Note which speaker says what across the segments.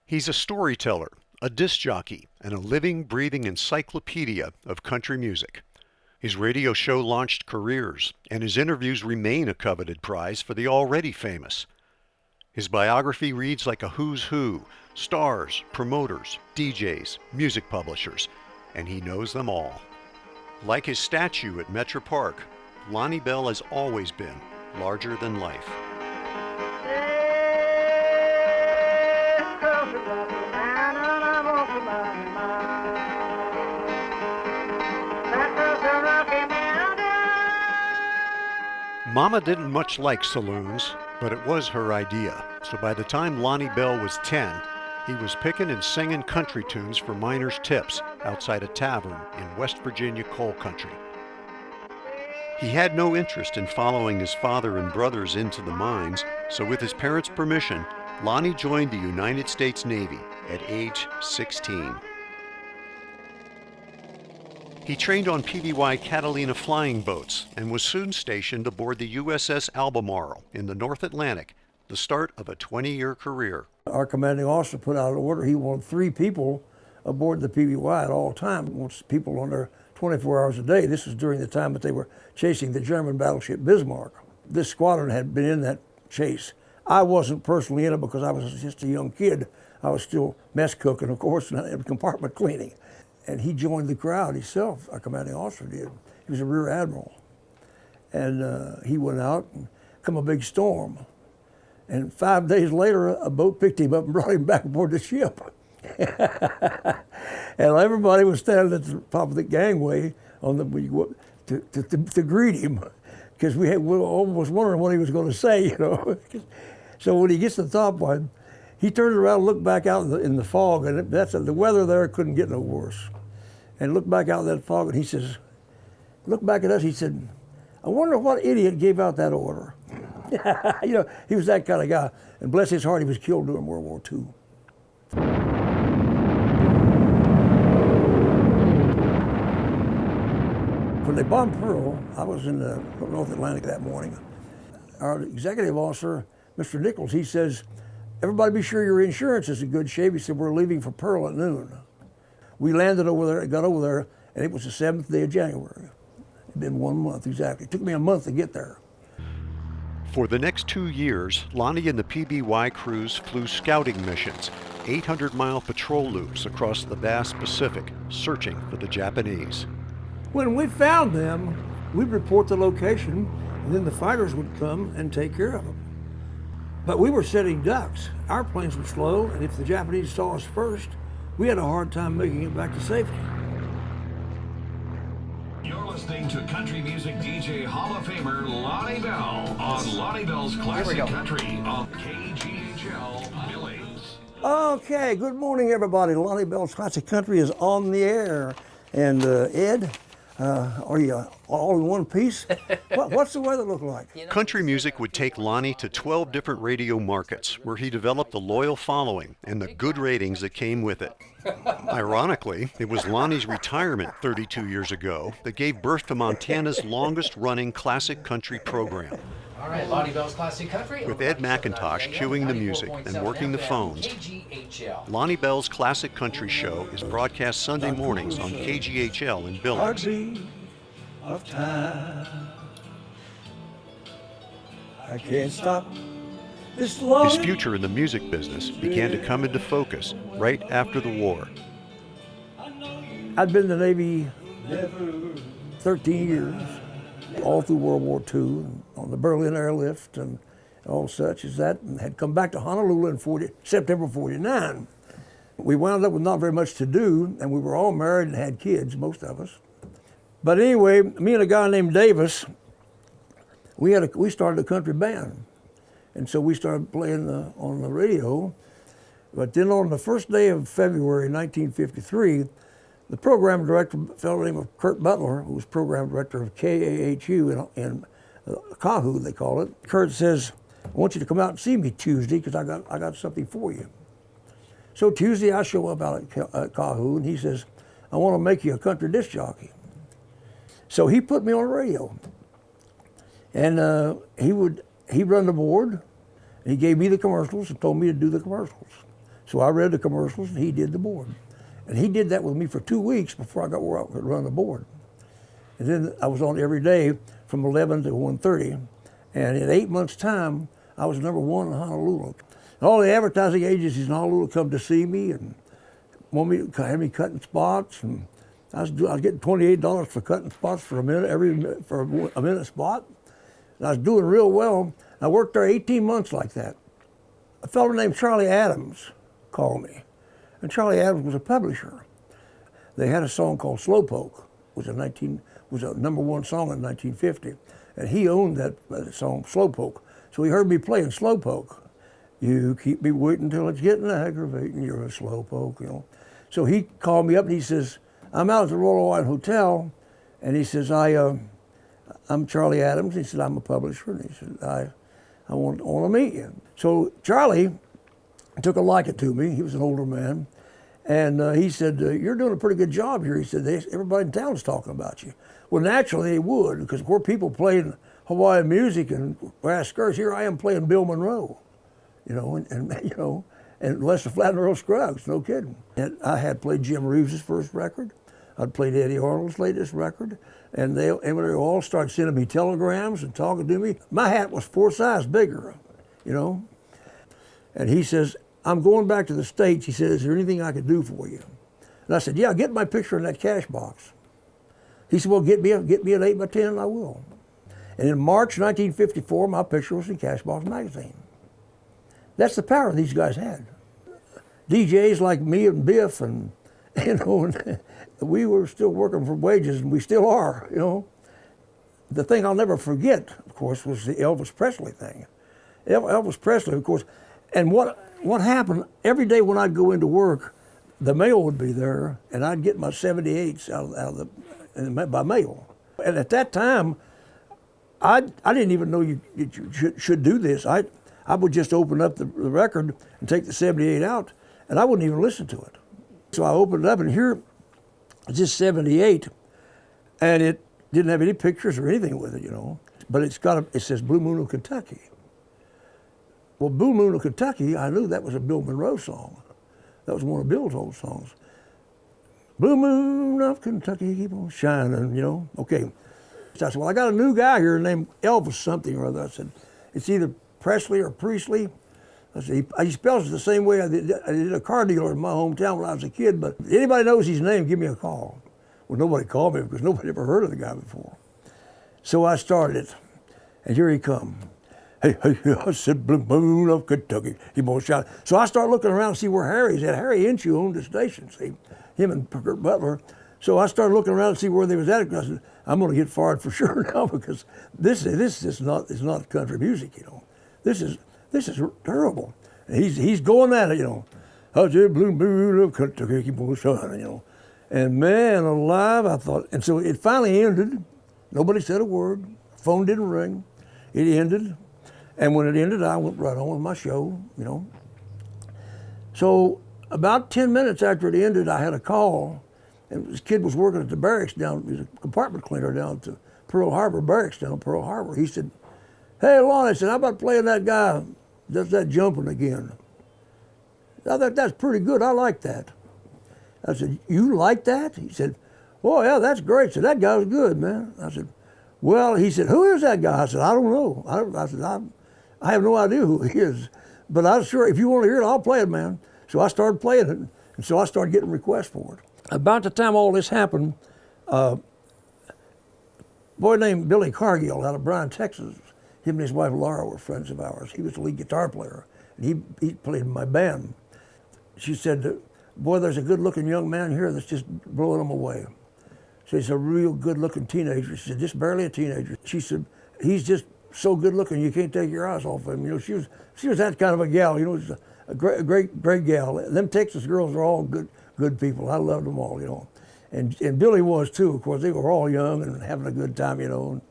Speaker 1: He's a storyteller, a disc jockey, and a living, breathing encyclopedia of country music. His radio show launched careers, and his interviews remain a coveted prize for the already famous. His biography reads like a who's who: stars, promoters, DJs, music publishers, and he knows them all. Like his statue at Metro Park, Lonnie Bell has always been larger than life. Mama didn't much like saloons, but it was her idea. So by the time Lonnie Bell was 10, he was picking and singing country tunes for miners' tips outside a tavern in West Virginia coal country. He had no interest in following his father and brothers into the mines, so with his parents' permission, Lonnie joined the United States Navy at age 16. He trained on PBY Catalina flying boats and was soon stationed aboard the USS Albemarle in the North Atlantic, the start of a 20-year career.
Speaker 2: Our commanding officer put out an order. He wanted 3 people aboard the PBY at all times. He wants people on there 24 hours a day. This was during the time that they were chasing the German battleship Bismarck. This squadron had been in that chase. I wasn't personally in it because I was just a young kid. I was still mess cooking, of course, and compartment cleaning. And he joined the crowd himself, our commanding officer did. He was a rear admiral. And he went out and come a big storm. And 5 days later, a boat picked him up and brought him back aboard the ship. And everybody was standing at the top of the gangway on to greet him, because we were almost wondering what he was going to say, you know. So when he gets to the top one, he turned around and looked back out in the fog, and the weather there couldn't get no worse. And looked back out in that fog, and he says, looked back at us, he said, I wonder what idiot gave out that order. You know, he was that kind of guy. And bless his heart, he was killed during World War II. When they bombed Pearl, I was in the North Atlantic that morning. Our executive officer, Mr. Nichols, he says, everybody be sure your insurance is in good shape. He said, we're leaving for Pearl at noon. We landed over there, got over there, and it was the 7th day of January. It'd been 1 month exactly. It took me a month to get there.
Speaker 1: For the next 2 years, Lonnie and the PBY crews flew scouting missions, 800-mile patrol loops across the vast Pacific, searching for the Japanese.
Speaker 2: When we found them, we'd report the location, and then the fighters would come and take care of them. But we were setting ducks. Our planes were slow, and if the Japanese saw us first, we had a hard time making it back to safety.
Speaker 3: You're listening to country music DJ Hall of Famer Lonnie Bell on Lonnie Bell's Classic Country on KGHL Billings.
Speaker 2: Okay, good morning, everybody. Lonnie Bell's Classic Country is on the air. And Ed, are you all in one piece? What's the weather look like?
Speaker 1: Country music would take Lonnie to 12 different radio markets, where he developed a loyal following and the good ratings that came with it. Ironically, it was Lonnie's retirement 32 years ago that gave birth to Montana's longest-running classic country program.
Speaker 4: All right, Lonnie Bell's Classic Country.
Speaker 1: With Ed McIntosh cueing the music and working the phones, Lonnie Bell's Classic Country Show is broadcast Sunday mornings on KGHL in Billings.
Speaker 2: Heartbeat of time. I can't stop this long.
Speaker 1: His future in the music business began to come into focus right after the war.
Speaker 2: I'd been in the Navy 13 years, all through World War II, on the Berlin airlift and all such as that, and had come back to Honolulu in September 49. We wound up with not very much to do, and we were all married and had kids, most of us. But anyway, me and a guy named Davis, we started a country band. And so we started playing on the radio. But then on the first day of February 1953, the program director, a fellow named Kurt Butler, who was program director of KAHU in Kahu, they call it. Kurt says, I want you to come out and see me Tuesday because I got something for you. So Tuesday I show up out at Kahu, and he says, I want to make you a country disc jockey. So he put me on the radio. And he'd run the board, and he gave me the commercials and told me to do the commercials. So I read the commercials and he did the board. And he did that with me for 2 weeks before I got where I could run the board. And then I was on every day from 11 to 1:30. And in 8 months' time, I was #1 in Honolulu. And all the advertising agencies in Honolulu come to see me and want me to have me cutting spots. And I was getting $28 for cutting spots for a minute, for a minute spot. And I was doing real well. I worked there 18 months like that. A fellow named Charlie Adams called me. And Charlie Adams was a publisher. They had a song called Slowpoke, was a #1 song in 1950. And he owned that song, Slowpoke. So he heard me playing Slowpoke. You keep me waiting till it's getting aggravating, you're a slowpoke, you know. So he called me up and he says, I'm out at the Royal Hawaiian Hotel. And he says, I'm Charlie Adams. He said, I'm a publisher. And he said, I want to meet you. So Charlie took a liking to me. He was an older man. And he said, you're doing a pretty good job here. He said, everybody in town's talking about you. Well, naturally they would, because we're people playing Hawaiian music and brass skirts. Here I am playing Bill Monroe, you know, and Lester Flatt and Earl Scruggs, no kidding. And I had played Jim Reeves' first record. I'd played Eddie Arnold's latest record. And they all started sending me telegrams and talking to me. My hat was 4 sizes bigger, you know. And he says, I'm going back to the States. He said, is there anything I could do for you? And I said, yeah, get my picture in that cash box. He said, well, get me an 8x10 and I will. And in March 1954, my picture was in Cashbox magazine. That's the power these guys had. DJs like me and Biff and, you know, and we were still working for wages, and we still are, you know. The thing I'll never forget, of course, was the Elvis Presley thing. Elvis Presley, of course, and what happened, every day when I'd go into work, the mail would be there, and I'd get my 78s by mail. And at that time, I didn't even know you should do this. I would just open up the record and take the 78 out, and I wouldn't even listen to it. So I opened it up, and here it's just 78, and it didn't have any pictures or anything with it, you know. But it says Blue Moon of Kentucky. Well, Blue Moon of Kentucky, I knew that was a Bill Monroe song. That was one of Bill's old songs. Blue Moon of Kentucky, keep on shining, you know. Okay. So I said, well, I got a new guy here named Elvis something or other. I said, it's either Presley or Priestley. I said, he spells it the same way I did a car dealer in my hometown when I was a kid, but if anybody knows his name, give me a call. Well, nobody called me because nobody ever heard of the guy before. So I started it, and here he come. Hey, I said, Blue Moon of Kentucky, he won't shout. So I started looking around to see where Harry's at. Harry Inshu owned the station, see, him and Kurt Butler. So I started looking around to see where they was at. I said, I'm going to get fired for sure now because this is not country music, you know. This is terrible. And he's going at it, you know. I said, Blue Moon of Kentucky, keep on shining, you know. And man alive, I thought, and so it finally ended. Nobody said a word. Phone didn't ring. It ended. And when it ended, I went right on with my show, you know. So about 10 minutes after it ended, I had a call. And this kid was working at the barracks he was a compartment cleaner down at the Pearl Harbor barracks down in Pearl Harbor. He said, hey, Lonnie, I said, how about playing that guy, does that jumping again? I thought that's pretty good, I like that. I said, you like that? He said, oh yeah, that's great. I said, that guy was good, man. I said, well, he said, who is that guy? I said, I don't know. I said, I have no idea who he is. But I was sure, if you want to hear it, I'll play it, man. So I started playing it, and so I started getting requests for it. About the time all this happened, a boy named Billy Cargill out of Bryan, Texas, him and his wife Laura were friends of ours. He was the lead guitar player, and he played in my band. She said, boy, there's a good-looking young man here that's just blowing them away. So he's a real good-looking teenager. She said, just barely a teenager. She said, he's just so good-looking you can't take your eyes off of him. You know, she was that kind of a gal. You know, she's a great gal. Them Texas girls are all good people. I loved them all, you know. And Billy was too, of course. They were all young and having a good time, you know.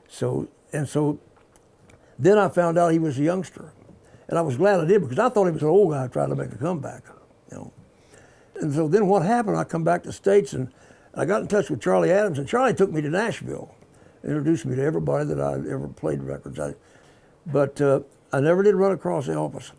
Speaker 2: So then I found out he was a youngster. And I was glad I did because I thought he was an old guy trying to make a comeback, you know. And so then what happened, I come back to the States and I got in touch with Charlie Adams, and Charlie took me to Nashville, introduced me to everybody that I'd ever played records. But I never did run across Elvis.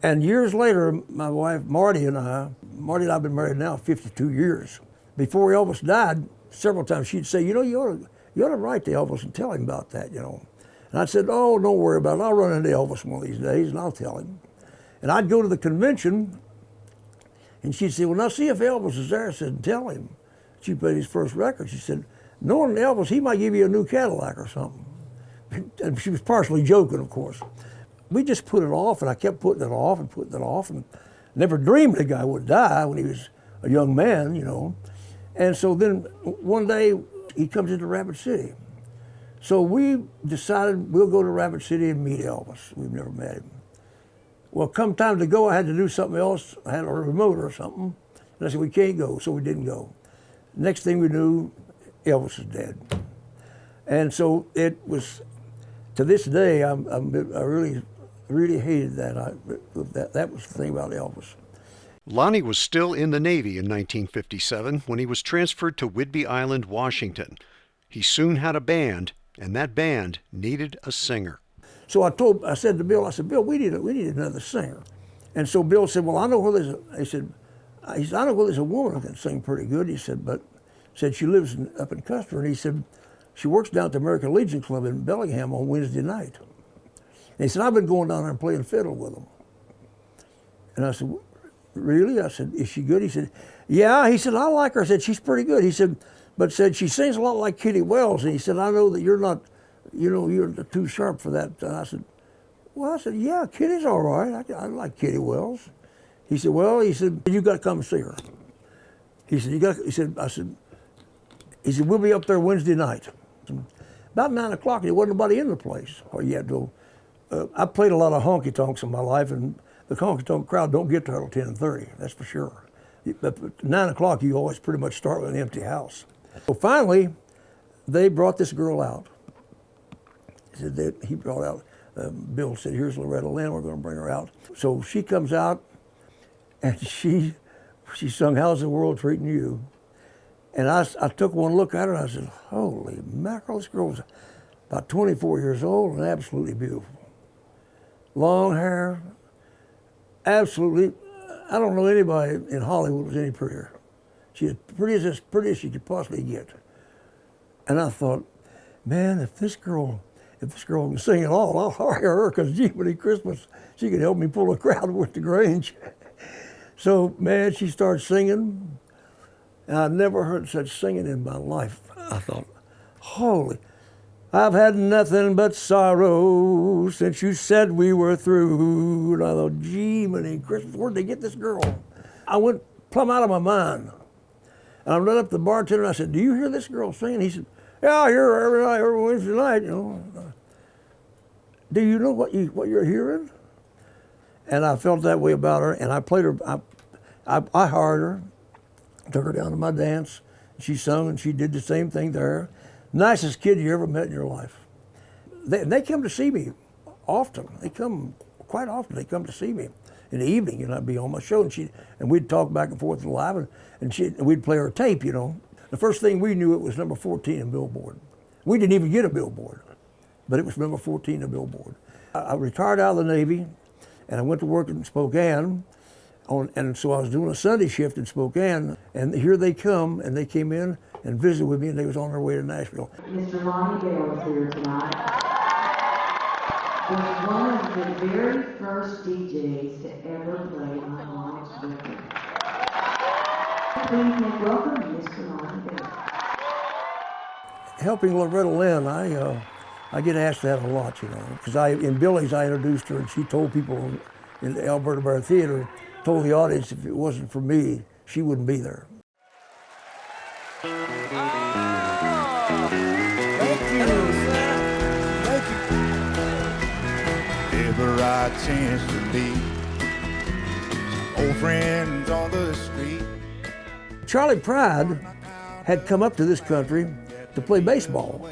Speaker 2: And years later, my wife Marty and I have been married now 52 years. Before Elvis died, several times she'd say, you know, you ought to write to Elvis and tell him about that, you know. And I said, oh, don't worry about it. I'll run into Elvis one of these days and I'll tell him. And I'd go to the convention and she'd say, well, now see if Elvis is there. I said, tell him. She played his first record. She said, knowing Elvis, he might give you a new Cadillac or something. And she was partially joking, of course. We just put it off, and I kept putting it off and never dreamed the guy would die when he was a young man, you know. And so then one day he comes into Rapid City. So we decided we'll go to Rapid City and meet Elvis. We've never met him. Well, come time to go, I had to do something else. I had a remote or something. And I said, we can't go, so we didn't go. Next thing we knew, Elvis is dead. And so it was, to this day, I really hated that. That was the thing about Elvis.
Speaker 1: Lonnie was still in the Navy in 1957 when he was transferred to Whidbey Island, Washington. He soon had a band, and that band needed a singer.
Speaker 2: So I said to Bill, Bill, we need another singer. And so Bill said, well, I know where there's I know where there's a woman who can sing pretty good. He said, but she lives up in Custer. And he said, she works down at the American Legion Club in Bellingham on Wednesday night. And he said, I've been going down there and playing fiddle with them. And I said, really? I said, is she good? He said, yeah. He said, I like her. I said, she's pretty good. He said, but she sings a lot like Kitty Wells. And he said, I know that you're not, you know, you're too sharp for that. And I said, yeah, Kitty's all right. I like Kitty Wells. He said, you got to come see her. He said, we'll be up there Wednesday night. About 9 o'clock, and there wasn't nobody in the place. Or you had to go. I played a lot of honky-tonks in my life, and the honky-tonk crowd don't get there till 10:30, that's for sure. But 9 o'clock, you always pretty much start with an empty house. So finally, they brought this girl out. He brought out, Bill said, here's Loretta Lynn, we're going to bring her out. So she comes out, and she sung How's the World Treating You? And I took one look at her, and I said, holy mackerel, this girl's about 24 years old and absolutely beautiful. Long hair, absolutely, I don't know anybody in Hollywood was any prettier. She's as pretty as she could possibly get. And I thought, man, if this girl can sing at all, I'll hire her, because gee, many Christmas, she could help me pull a crowd with the Grange. So, man, she started singing, and I've never heard such singing in my life. I thought, holy, I've had nothing but sorrow since you said we were through. And I thought, gee, many Christmas, where'd they get this girl? I went plumb out of my mind. And I ran up to the bartender and I said, do you hear this girl singing? He said, yeah, I hear her every night, every Wednesday night, you know. Do you know what you're hearing? And I felt that way about her, and I played her, I hired her, took her down to my dance. She sung and she did the same thing there. Nicest kid you ever met in your life. They come to see me often. They come quite often. They come to see me in the evening, and I'd be on my show, and we'd talk back and forth live, and we'd play her tape, you know. The first thing we knew, it was number 14 in Billboard. We didn't even get a Billboard, but it was number 14 in Billboard. I retired out of the Navy, and I went to work in Spokane, and so I was doing a Sunday shift in Spokane, and here they come, and they came in and visited with me, and they was on their way to Nashville.
Speaker 5: Mr. Lonnie Bell is here tonight. Was one of the very first DJs to ever play on Lonnie's record. Please make welcome Mr. Lonnie Bell.
Speaker 2: Helping Loretta Lynn, I get asked that a lot, you know, because in Billings I introduced her, and she told people in the Alberta Bar Theater, told the audience if it wasn't for me, she wouldn't be there.
Speaker 6: Thank you. Thank you. Ever I chance to meet old friends on the street.
Speaker 2: Charlie Pride had come up to this country to play baseball,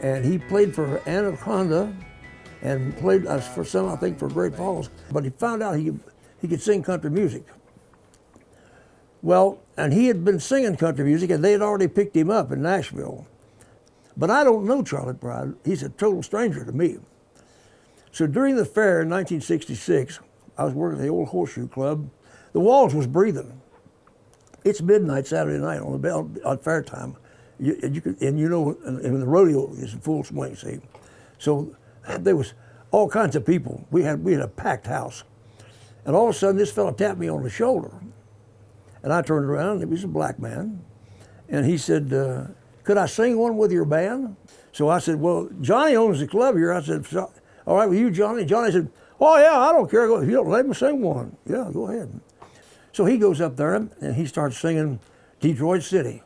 Speaker 2: and he played for Anaconda and played for some, I think, for Great Falls, but he found out he could sing country music. Well, and he had been singing country music, and they had already picked him up in Nashville. But I don't know Charlie Pride. He's a total stranger to me. So during the fair in 1966, I was working at the old Horseshoe Club. The walls was breathing. It's midnight Saturday night on the bell on fair time. And the rodeo is in full swing, see. So there was all kinds of people. We had a packed house. And all of a sudden this fella tapped me on the shoulder. And I turned around, and it was a black man. And he said, could I sing one with your band? So I said, well, Johnny owns the club here. I said, all right, with you, Johnny? Johnny said, oh yeah, I don't care. If you don't let me sing one. Yeah, go ahead. So he goes up there and he starts singing Detroit City.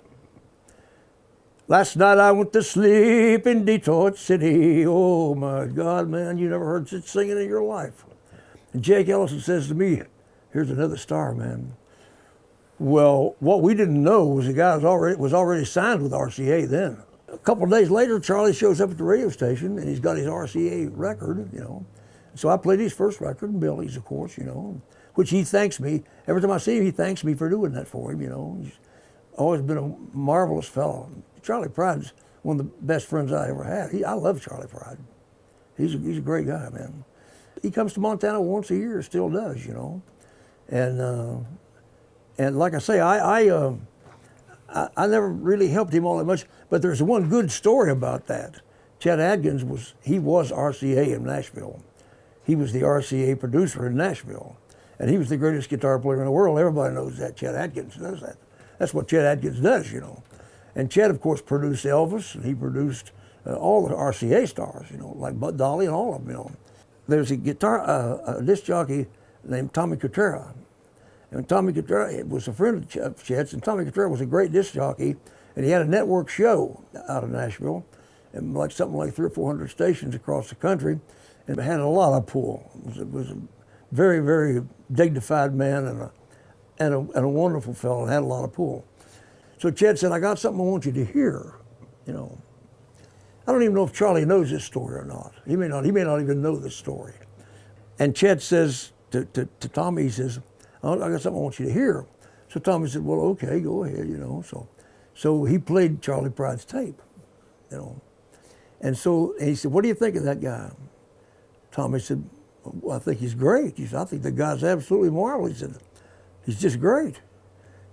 Speaker 2: Last night I went to sleep in Detroit City. Oh my God, man, you never heard such singing in your life. And Jake Ellison says to me, here's another star, man. Well, what we didn't know was the guy was already signed with RCA then. A couple of days later, Charlie shows up at the radio station and he's got his RCA record, you know. So I played his first record, and Billy's, of course, you know, which he thanks me. Every time I see him, he thanks me for doing that for him, you know. He's always been a marvelous fellow. Charlie Pride's one of the best friends I ever had. I love Charlie Pride. He's a great guy, man. He comes to Montana once a year, still does, you know. And like I say, I never really helped him all that much, but there's one good story about that. Chet Atkins was RCA in Nashville. He was the RCA producer in Nashville, and he was the greatest guitar player in the world. Everybody knows that. Chet Atkins does that. That's what Chet Atkins does, you know. And Chet, of course, produced Elvis, and he produced all the RCA stars, you know, like Bud Dolly and all of them, you know. There's a disc jockey named Tommy Kutera. And Tommy Kutera was a friend of Chet's, and Tommy Kutera was a great disc jockey, and he had a network show out of Nashville, and like something like 300 or 400 stations across the country, and had a lot of pull. It was a very, very dignified man and a wonderful fellow, and had a lot of pull. So Chet said, I got something I want you to hear, you know. I don't even know if Charlie knows this story or not. He may not even know this story. And Chet says to Tommy, he says, I got something I want you to hear. So Tommy said, well, okay, go ahead, you know. So he played Charlie Pride's tape, you know. And he said, what do you think of that guy? Tommy said, well, I think he's great. He said, I think the guy's absolutely marvelous. He said, he's just great.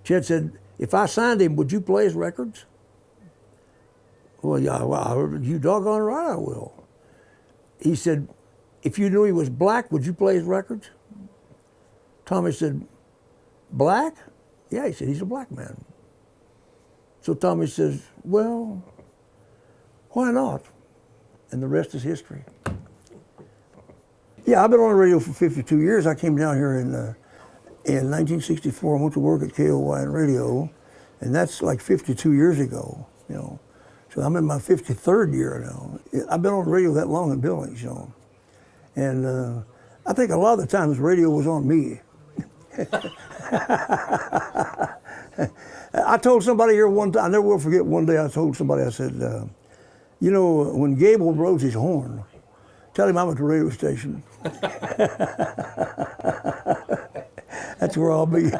Speaker 2: Chet said, if I signed him, would you play his records? Well, yeah, you doggone right I will. He said, if you knew he was black, would you play his records? Tommy said, black? Yeah, he said, he's a black man. So Tommy says, well, why not? And the rest is history. Yeah, I've been on the radio for 52 years. I came down here in 1964 and went to work at KOYN Radio, and that's like 52 years ago, you know. So I'm in my 53rd year now. I've been on the radio that long in Billings, you know. And I think a lot of the times radio was on me. I told somebody here one time, I never will forget one day I told somebody, I said, you know, when Gable blows his horn, tell him I'm at the radio station. That's where I'll be.